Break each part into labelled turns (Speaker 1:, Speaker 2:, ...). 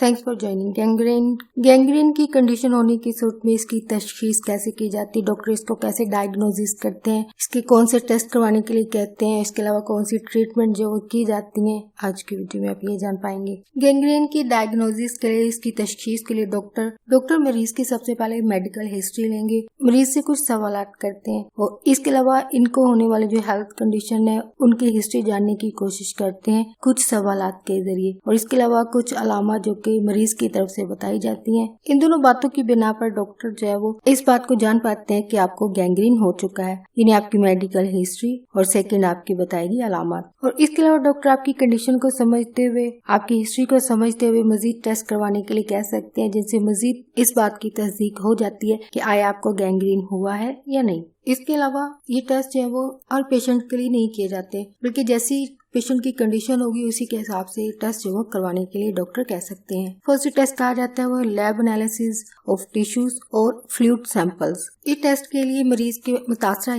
Speaker 1: Thanks for joining. Gangrene की condition होने की सूरत में इसकी तशखीस कैसे की जाती है, डॉक्टर इसको कैसे डायग्नोसिस करते हैं, इसके कौन से टेस्ट करवाने के लिए कहते हैं, इसके अलावा कौन सी ट्रीटमेंट जो वो की जाती है, आज की वीडियो में आप ये जान पाएंगे। गैंग्रीन की डायग्नोसिस के लिए, इसकी तशखीस के लिए डॉक्टर मरीज की सबसे पहले मेडिकल हिस्ट्री लेंगे, मरीज से कुछ सवाल करते हैं और इसके अलावा इनको होने वाले जो हेल्थ कंडीशन है उनकी हिस्ट्री जानने की कोशिश करते हैं कुछ सवालात के जरिए, और इसके अलावा कुछ अलामत जो कि मरीज की तरफ से बताई जाती हैं। इन दोनों बातों की बिना पर डॉक्टर जो है वो इस बात को जान पाते हैं कि आपको गैंग्रीन हो चुका है, यानी आपकी मेडिकल हिस्ट्री और सेकंड आपकी बताएगी अलामत। और इसके अलावा डॉक्टर आपकी कंडीशन को समझते हुए, आपकी हिस्ट्री को समझते हुए मजीद टेस्ट करवाने के लिए कह सकते हैं, जिनसे मजीद इस बात की तस्दीक हो जाती है कि आया आपको गैंग्रीन हुआ है या नहीं। इसके अलावा ये टेस्ट जो है वो हर पेशेंट के लिए नहीं किए जाते, बल्कि जैसी पेशेंट की कंडीशन होगी उसी के हिसाब से टेस्ट जो करवाने के लिए डॉक्टर कह सकते हैं। फर्स्ट टेस्ट कहा जाता है वो लैब एनालिसिस ऑफ टिश्यूज और फ्लूइड सैंपल्स। इस टेस्ट के लिए मरीज के मुतासरा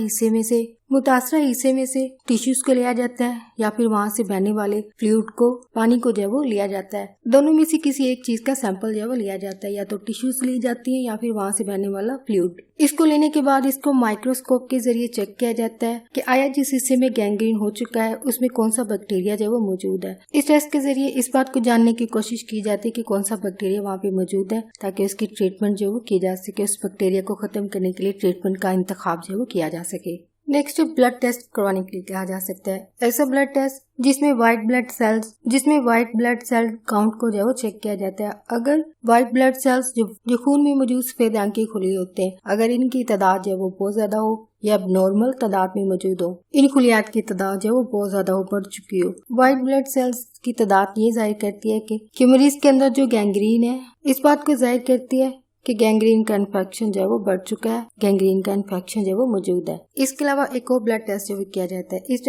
Speaker 1: हिस्से में से टिश्यूज को लिया जाता है या फिर वहाँ से बहने वाले फ्लूइड को, पानी को जो है वो लिया जाता है। दोनों में से किसी एक चीज का सैंपल जो है वो लिया जाता है, या तो टिश्यूज ली जाती है या फिर वहाँ से बहने वाला फ्लूइड। इसको लेने के बाद इसको माइक्रोस्कोप के जरिए चेक किया जाता है कि आया जिस हिस्से में गैंग्रीन हो चुका है उसमें कौन सा बैक्टीरिया जो वो मौजूद है। इस टेस्ट के जरिए इस बात को जानने की कोशिश की जाती है कि कौन सा बैक्टीरिया वहाँ पे मौजूद है, ताकि उसकी ट्रीटमेंट जो वो की जा सके, उस बैक्टीरिया को खत्म करने के लिए ट्रीटमेंट का इंतखाब जो वो किया जा सके। नेक्स्ट ब्लड टेस्ट करवाने के लिए कहा जा सकता है ऐसा ब्लड टेस्ट जिसमें व्हाइट ब्लड सेल काउंट को जो है वो चेक किया जाता है। अगर व्हाइट ब्लड सेल्स जो खून में मौजूद सफेद रंग के खुलिये होते हैं, अगर इनकी तादाद जो है वो बहुत ज्यादा हो या नॉर्मल तादाद में मौजूद हो, इन खुलियात की तादाद जो है वो बहुत ज्यादा हो, बढ़ चुकी हो। व्हाइट ब्लड सेल्स की तादाद ये जाहिर करती है कि मरीज के अंदर जो गैंग्रीन है, इस बात को जाहिर करती है कि गैंग्रीन का इन्फेक्शन जो है वो बढ़ चुका है, गैंग्रीन का इन्फेक्शन जो है वो मौजूद है। इसके अलावा एक और ब्लड टेस्ट जो किया जाता है। इस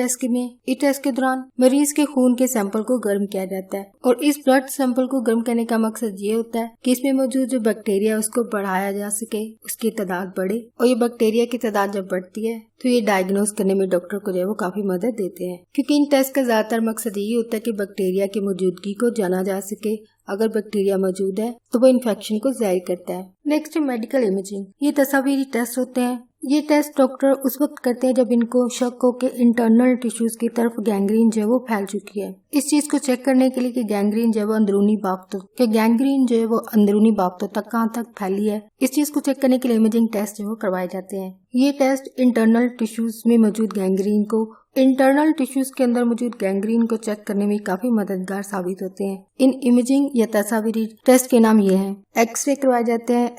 Speaker 1: टेस्ट के दौरान मरीज के खून के सैंपल को गर्म किया जाता है, और इस ब्लड सैंपल को गर्म करने का मकसद ये होता है कि इसमें मौजूद जो बैक्टीरिया है उसको बढ़ाया जा सके, उसकी तादाद बढ़े, और ये बैक्टीरिया की तादाद जब बढ़ती है तो ये डायग्नोज करने में डॉक्टर को जो है वो काफी मदद देते हैं, क्योंकि इन टेस्ट का ज्यादातर मकसद यही होता है कि बैक्टीरिया की मौजूदगी को जाना जा सके। अगर बैक्टीरिया मौजूद है तो वो इन्फेक्शन को जाहिर करता है। Next medical imaging. ये तस्वीरी टेस्ट होते हैं। ये टेस्ट डॉक्टर उस वक्त करते हैं जब इनको शक हो कि इंटरनल टिश्यूज की तरफ गैंग्रीन जो है वो फैल चुकी है। इस चीज को चेक करने के लिए कि गैंग्रीन जो है वो अंदरूनी बाफ्तों तक कहाँ तक फैली है, इस चीज को चेक करने के लिए इमेजिंग टेस्ट जो करवाए जाते हैं। ये टेस्ट इंटरनल टिश्यूज में मौजूद गैंग्रीन को चेक करने में काफी मददगार साबित होते हैं। इन इमेजिंग या तस्वीरी टेस्ट के नाम ये हैं। एक्सरे करवाए जाते हैं,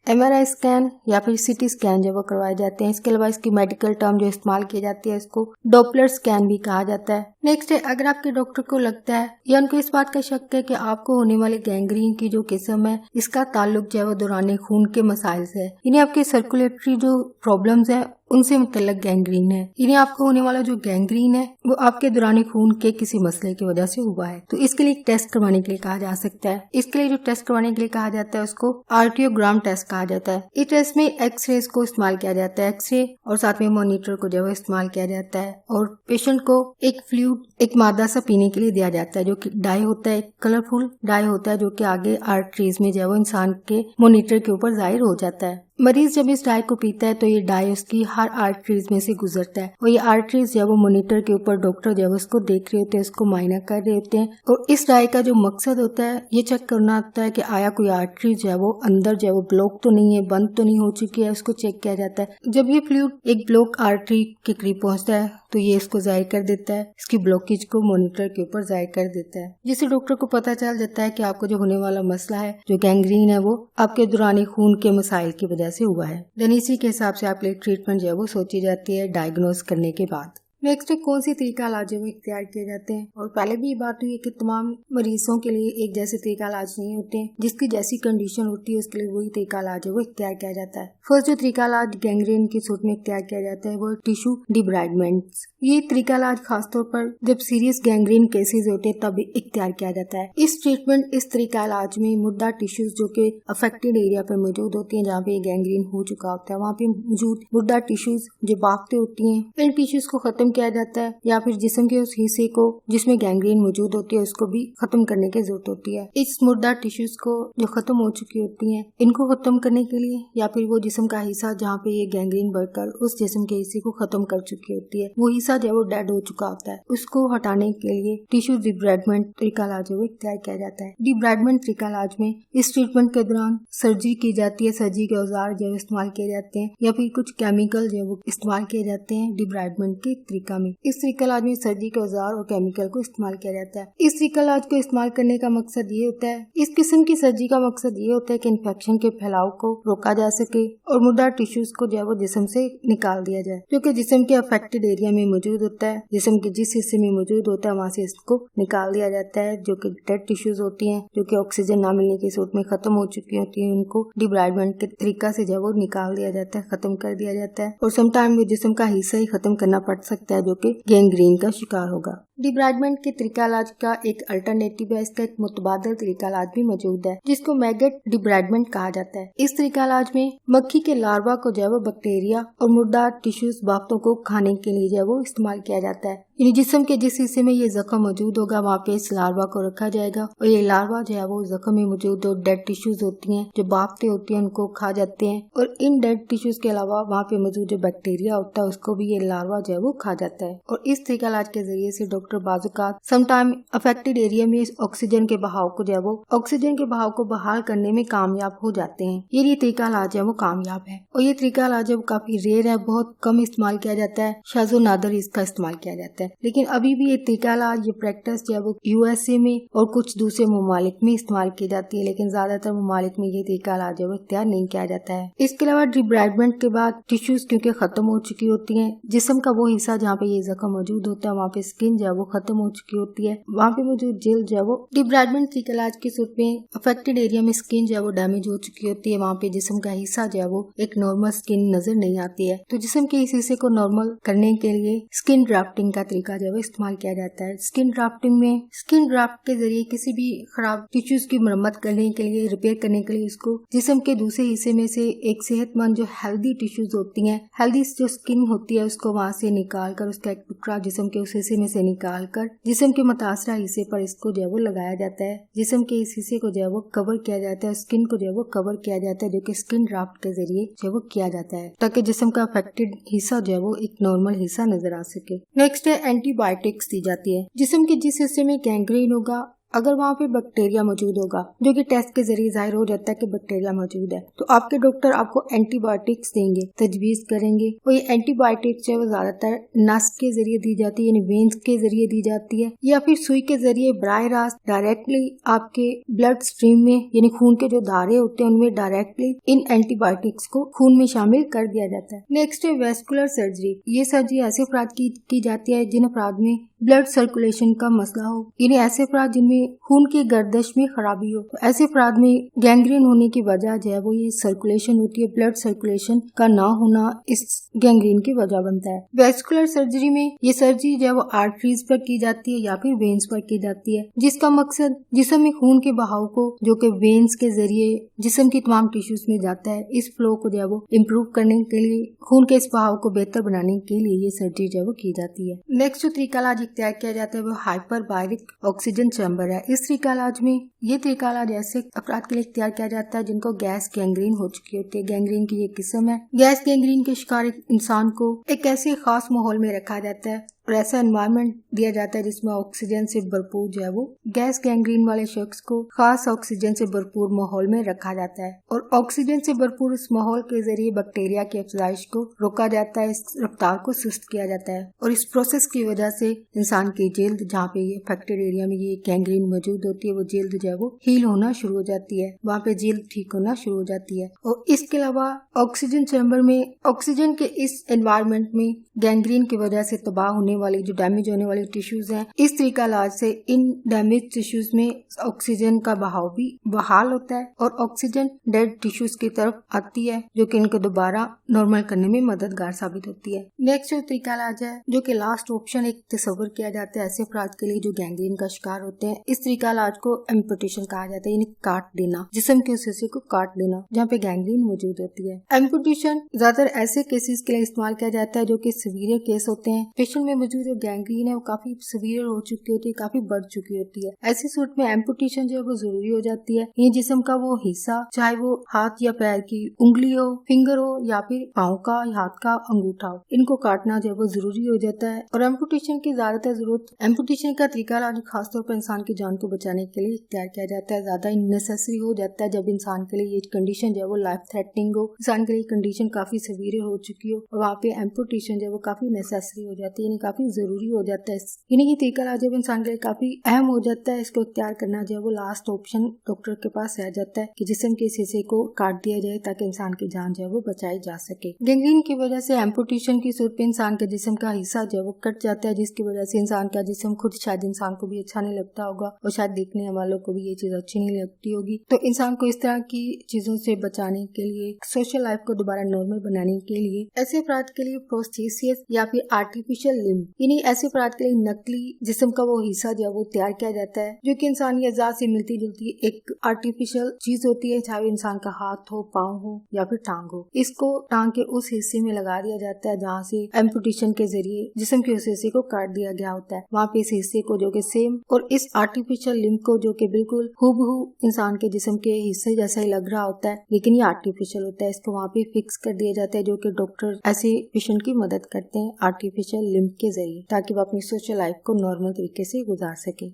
Speaker 1: एमआरआई स्कैन या फिर सीटी स्कैन जो वो करवाए जाते हैं। इसके अलावा इसकी मेडिकल टर्म जो इस्तेमाल की जाती है इसको डॉपलर स्कैन भी कहा जाता है। नेक्स्ट है, अगर आपके डॉक्टर को लगता है या उनको इस बात का शक है कि आपको होने वाले गैंग्रीन की जो किस्म है इसका ताल्लुक जो है वो दौरान खून के मसाइल से है, यानी आपके सर्कुलेटरी जो प्रॉब्लम्स है उनसे मुतल्लिक गैंग्रीन है, यानी आपको होने वाला जो गैंग्रीन है वो आपके दौरान खून के किसी मसले की वजह से हुआ है, तो इसके लिए टेस्ट करवाने के लिए कहा जा सकता है। इसके लिए जो टेस्ट करवाने के लिए कहा जाता है उसको आर्टियोग्राम टेस्ट कहा जाता है। इस टेस्ट में एक्सरे को इस्तेमाल किया जाता है, एक्सरे और साथ में मॉनिटर को जो है इस्तेमाल किया जाता है, और पेशेंट को एक फ्लूइड, एक मादा सा पीने के लिए दिया जाता है जो कि डाई होता है, कलरफुल डाई होता है, जो कि आगे आर्टरीज में जो है वो इंसान के मॉनिटर के ऊपर जाहिर हो जाता है। मरीज जब इस डाई को पीता है तो ये डाई उसकी हर आर्टरीज में से गुजरता है, और ये आर्टरीज जब वो मॉनिटर के ऊपर डॉक्टर जब उसको देख रहे होते हैं, उसको मायना कर रहे होते हैं, और इस डाई का जो मकसद होता है ये चेक करना होता है कि आया कोई आर्टरी जो है वो अंदर जो है वो ब्लॉक तो नहीं है, बंद तो नहीं हो चुकी है, उसको चेक किया जाता है। जब ये फ्लूइड एक ब्लॉक आर्टरी के करीब पहुंचता है तो ये इसको जाहिर कर देता है, इसकी ब्लॉकेज को मॉनिटर के ऊपर जाहिर कर देता है, जिससे डॉक्टर को पता चल जाता है कि आपको जो होने वाला मसला है, जो गैंग्रीन है, वो आपके दौरान खून के मसाइल की वजह से हुआ है। देन इसी के हिसाब से आपके लिए ट्रीटमेंट जो है वो सोची जाती है डायग्नोज करने के बाद। नेक्स्ट कौन सी तरीका इलाज है वो इख्तियार किए जाते हैं, और पहले भी ये बात हुई है कि तमाम मरीजों के लिए एक जैसे तरीका इलाज नहीं होते हैं, जिसकी जैसी कंडीशन होती है उसके लिए वही तरीका इलाज है वो इख्तियार किया जाता है। फर्स्ट जो तरीका इलाज गैंग्रीन की सूरत में इख्तियार किया जाता है वो टिश्यू डिब्राइडमेंट्स। ये तरीका इलाज खासतौर पर जब सीरियस गैंग्रीन केसेस होते हैं तब इख्तियार किया जाता है। इस तरीका इलाज में मुर्दा टिश्यूज जो कि अफेक्टेड एरिया पर मौजूद होती है, जहाँ पे गैंग्रीन हो चुका होता है, वहाँ पे मौजूद मुर्दा टिश्यूज जो बाफ्तें होती हैं, इन टिश्यूज को खत्म किया जाता है, या फिर जिस्म के उस हिस्से को जिसमें गैंग्रीन मौजूद होती है उसको भी खत्म करने की जरूरत होती है। इस मुर्दा टिश्यूज को जो खत्म हो चुकी होती हैं, इनको खत्म करने के लिए, या फिर वो जिस्म का हिस्सा जहाँ पे ये गैंग्रीन बढ़कर उस जिस्म के हिस्से को खत्म कर चुकी होती है, वो हिस्सा जो है वो डेड हो चुका होता है, उसको हटाने के लिए टिश्यू डिब्राइडमेंट तरीका इलाज इख्तियार किया जाता है। डिब्राइडमेंट तरीका इलाज में इस ट्रीटमेंट के दौरान सर्जरी की जाती है, सर्जरी के औजार जो इस्तेमाल किए जाते हैं, या फिर कुछ केमिकल जो है वो इस्तेमाल किए जाते हैं डिब्राइडमेंट के तरीका में। इस तरीका इलाज में सर्जरी के औजार और केमिकल को इस्तेमाल किया जाता है। इस तरीका इलाज को इस्तेमाल करने का मकसद ये होता है, इस किस्म की सर्जरी का मकसद ये होता है कि इन्फेक्शन के फैलाव को रोका जा सके और मुर्दा टिश्यूज को जो है वो जिस्म से निकाल दिया जाए, जो कि जिस्म के अफेक्टेड एरिया में मौजूद होता है। जिस्म के जिस हिस्से में मौजूद होता है वहाँ से इसको निकाल दिया जाता है। जो कि डेड टिश्यूज होती हैं, जो कि ऑक्सीजन ना मिलने की सूरत में खत्म हो चुकी होती हैं, उनको डिब्राइडमेंट के तरीका से जो वो निकाल दिया जाता है, खत्म कर दिया जाता है। और समटाइम वो जिस्म का हिस्सा ही खत्म करना पड़ सकता है जो कि गैंग्रीन का शिकार होगा। डिब्राइडमेंट के तरीका इलाज का एक अल्टरनेटिव है, इसका एक मुतबादल तरीका इलाज भी मौजूद है जिसको मैगट डिब्राइडमेंट कहा जाता है। इस तरीका इलाज में मक्खी के लार्वा को जो है वो बैक्टीरिया और मुर्दा टिश्यूज बाफ्तों को खाने के लिए जो है वो इस्तेमाल किया जाता है। यानी जिस्म के जिस हिस्से में ये जख्म मौजूद होगा वहाँ पे इस लार्वा को रखा जाएगा और ये लार्वा जो है वो जख्म में मौजूद और डेड टिश्यूज होती हैं, जो बाफ्तें होती हैं, उनको खा जाते हैं। और इन डेड टिश्यूज के अलावा वहाँ पे मौजूद जो बैक्टीरिया होता है उसको भी ये लार्वा जो है वो खा जाता है। और इस तरीका इलाज के जरिए से डॉक्टर बाजुकात समटाइम अफेक्टेड एरिया में ऑक्सीजन के बहाव को जो है वो ऑक्सीजन के बहाव को बहाल करने में कामयाब हो जाते हैं। ये तरीका इलाज है वो कामयाब है और ये तरीका इलाज है वो काफी रेयर है, बहुत कम इस्तेमाल किया जाता है, शाज़ो नादर इसका इस्तेमाल किया जाता है। लेकिन अभी भी ये तरीका इलाज, ये प्रैक्टिस जो है वो यूएसए में और कुछ दूसरे ममालिक में इस्तेमाल की जाती है, लेकिन ज्यादातर ममालिक में ये तरीका इलाज है वो इख्तियार नहीं किया जाता है। इसके अलावा डिब्राइडमेंट के बाद टिश्यूज क्योंकि खत्म हो चुकी होती हैं, जिस्म का वो हिस्सा जहाँ पे ये जख्म मौजूद होता है वहाँ पे स्किन जो है वो खत्म हो चुकी होती है, वहाँ पे मौजूद जेल जो है वो डिब्राइडमेंट तरीका इलाज की सूरत में अफेक्टेड एरिया में स्किन जो है वो डैमेज हो चुकी होती है, वहाँ पे जिस्म का हिस्सा जो है वो एक नॉर्मल स्किन नजर नहीं आती है। तो जिस्म के इस हिस्से को नॉर्मल करने के लिए स्किन ड्राफ्टिंग का तरीका जो है इस्तेमाल किया जाता है। स्किन ड्राफ्टिंग में स्किन ड्राफ्ट के जरिए किसी भी खराब टिश्यूज की मरम्मत करने के लिए, रिपेयर करने के लिए उसको जिस्म के दूसरे हिस्से में से एक सेहतमंद जो हेल्दी टिश्यूज होती हैं, हेल्दी जो स्किन होती है उसको वहाँ से निकाल कर उसका एक टुकड़ा जिस्म के उस हिस्से में से निकाल कर जिस्म के मुतासरा हिस्से पर इसको जो है वो लगाया जाता है। जिस्म के इस हिस्से को जो है वो कवर किया जाता है, स्किन को जो है वो कवर किया जाता है, जो कि स्किन ड्राफ्ट के जरिए जो है वो किया जाता है ताकि जिस्म का अफेक्टेड हिस्सा जो है वो एक नॉर्मल हिस्सा नजर आ सके। नेक्स्ट है एंटीबायोटिक्स दी जाती है। जिस्म के जिस हिस्से में गैंग्रीन होगा, अगर वहाँ पे बैक्टीरिया मौजूद होगा, जो कि टेस्ट के जरिए जाहिर हो जाता है कि बैक्टीरिया मौजूद है, तो आपके डॉक्टर आपको एंटीबायोटिक्स देंगे, तजवीज करेंगे। और ये एंटीबायोटिक्स जो है ज्यादातर नस के जरिए दी जाती है, यानी वेन्स के जरिए दी जाती है, या फिर सुई के जरिए बराह रास्त डायरेक्टली आपके ब्लड स्ट्रीम में, यानी खून के जो धारे होते हैं उनमें डायरेक्टली इन एंटीबायोटिक्स को खून में शामिल कर दिया जाता है। नेक्स्ट है वेस्कुलर सर्जरी। ये सर्जरी ऐसे अफराद की जाती है जिन अफराद में ब्लड सर्कुलेशन का मसला हो, यानी ऐसे अफराद जिनमें खून की गर्दिश में खराबी हो। तो ऐसे अफराद में गैंग्रीन होने की वजह जो है वो ये सर्कुलेशन होती है, ब्लड सर्कुलेशन का ना होना इस गैंग्रीन की वजह बनता है। वेस्कुलर सर्जरी में ये सर्जरी जो है वो आर्टरीज पर की जाती है या फिर वेन्स पर की जाती है, जिसका मकसद जिस्म में खून के बहाव को, जो कि वेन्स के जरिए जिस्म की तमाम टिश्यूज में जाता है, इस फ्लो को जो है वो इम्प्रूव करने के लिए, खून के इस बहाव को बेहतर बनाने के लिए ये सर्जरी जो है वो की जाती है। नेक्स्ट जो तरीका इलाज इख्तियार किया जाता है वो हाइपरबारिक ऑक्सीजन चैम्बर है। इस तरीका इलाज में ये तरीका इलाज ऐसे अफराद के लिए इख्तियार किया जाता है जिनको गैस गैंग्रीन हो चुकी होती है। गैंग्रीन की ये किस्म है। गैस गैंग्रीन के शिकार इंसान को एक ऐसे खास माहौल में रखा जाता है और ऐसा एनवायरनमेंट दिया जाता है जिसमें ऑक्सीजन से भरपूर जो है वो गैस गैंग्रीन वाले शख्स को खास ऑक्सीजन से भरपूर माहौल में रखा जाता है और ऑक्सीजन से भरपूर इस माहौल के जरिए बैक्टीरिया की अफजाइश को रोका जाता है, इस रफ्तार को सुस्त किया जाता है और इस प्रोसेस की वजह से इंसान की जल्द, जहाँ पे ये अफेक्टेड एरिया में ये गैंग्रीन मौजूद होती है, वो जल्द जो है वो हील होना शुरू हो जाती है, वहाँ पे जल्द ठीक होना शुरू हो जाती है। और इसके अलावा ऑक्सीजन चैम्बर में ऑक्सीजन के इस एनवायरनमेंट में गैंग्रीन की वजह से तबाह होने वाली, जो डैमेज होने वाली टिश्यूज हैं, इस तरीका इलाज से इन डैमेज टिश्यूज में ऑक्सीजन का बहाव भी बहाल होता है और ऑक्सीजन डेड टिश्यूज की तरफ आती है, जो कि इनको दोबारा नॉर्मल करने में मददगार साबित होती है। नेक्स्ट जो तरीका इलाज है, जो कि लास्ट ऑप्शन एक तस्वर किया जाता है ऐसे अफराद के लिए जो गैंग्रीन का शिकार होते हैं, इस तरीका इलाज को एम्पुटेशन कहा जाता है, यानी काट देना, जिस्म के उस हिस्से को काट देना जहाँ पे गैंग्रीन मौजूद होती है। एम्पुटेशन ज्यादातर ऐसे केसेस के लिए इस्तेमाल किया जाता है जो कि सीवियर केस होते हैं। पेशेंट में बावजूद जो गैंग्रीन है वो काफी सीवियर हो चुकी होती है, काफी बढ़ चुकी होती है। ऐसी सूरत में एम्पुटेशन जो है वो जरूरी हो जाती है। ये जिस्म का वो हिस्सा, चाहे वो हाथ या पैर की उंगली हो, फिंगर हो, या फिर पाँव का या हाथ का अंगूठा हो, इनको काटना जो है वो जरूरी हो जाता है। और एम्पुटेशन की ज्यादातर जरूरत, एम्पुटेशन का तरीका खासतौर पर इंसान की जान को बचाने के लिए इख्तियार किया जाता है। ज्यादा नेसेसरी हो जाता है जब इंसान के लिए ये कंडीशन जो है वो लाइफ थ्रेटनिंग हो, इंसान के लिए कंडीशन काफी सीवियर हो चुकी हो, और वहाँ पे एम्पुटेशन जो है वो काफी नेसेसरी हो जाती है, यानी काफी जरूरी हो जाता है। यानी ये तरीका जब इंसान के लिए काफी अहम हो जाता है, इसको इख्तियार करना जो है वो लास्ट ऑप्शन डॉक्टर के पास रह जाता है कि जिस्म के इस हिस्से को काट दिया जाए ताकि इंसान की जान जो है वो बचाई जा सके। गैंग्रीन की वजह से एम्पुटेशन की सूरत में इंसान के जिस्म का हिस्सा जो है वो कट जाता है, जिसकी वजह से इंसान का जिस्म खुद शायद इंसान को भी अच्छा नहीं लगता होगा, और शायद देखने वालों को भी ये चीज अच्छी नहीं लगती होगी। तो इंसान को इस तरह की चीजों से बचाने के लिए, सोशल लाइफ को दोबारा नॉर्मल बनाने के लिए, ऐसे अपराध के लिए प्रोस्थेसिस या फिर आर्टिफिशियल लिम्ब, यानी ऐसे अपराध के लिए नकली जिस्म का वो हिस्सा जो है वो तैयार किया जाता है, जो कि इंसानी अज़ा से मिलती जुलती एक आर्टिफिशियल चीज होती है, चाहे इंसान का हाथ हो, पाँव हो या फिर टांग हो। इसको टांग के उस हिस्से में लगा दिया जाता है जहाँ से एम्पुटेशन के जरिए जिस्म के उस हिस्से को काट दिया गया होता है। वहाँ पे इस हिस्से को जो कि सेम, और इस आर्टिफिशियल लिम्ब को जो कि बिल्कुल हूबहू इंसान के जिस्म के हिस्से जैसा ही लग रहा होता है, लेकिन ये आर्टिफिशियल होता है, इसको वहाँ पे फिक्स कर दिया जाता है, जो कि डॉक्टर ऐसे पेशेंट की मदद करते हैं आर्टिफिशियल लिम्ब के जरिए, ताकि वो अपनी सोशल लाइफ को नॉर्मल तरीके से गुजार सके।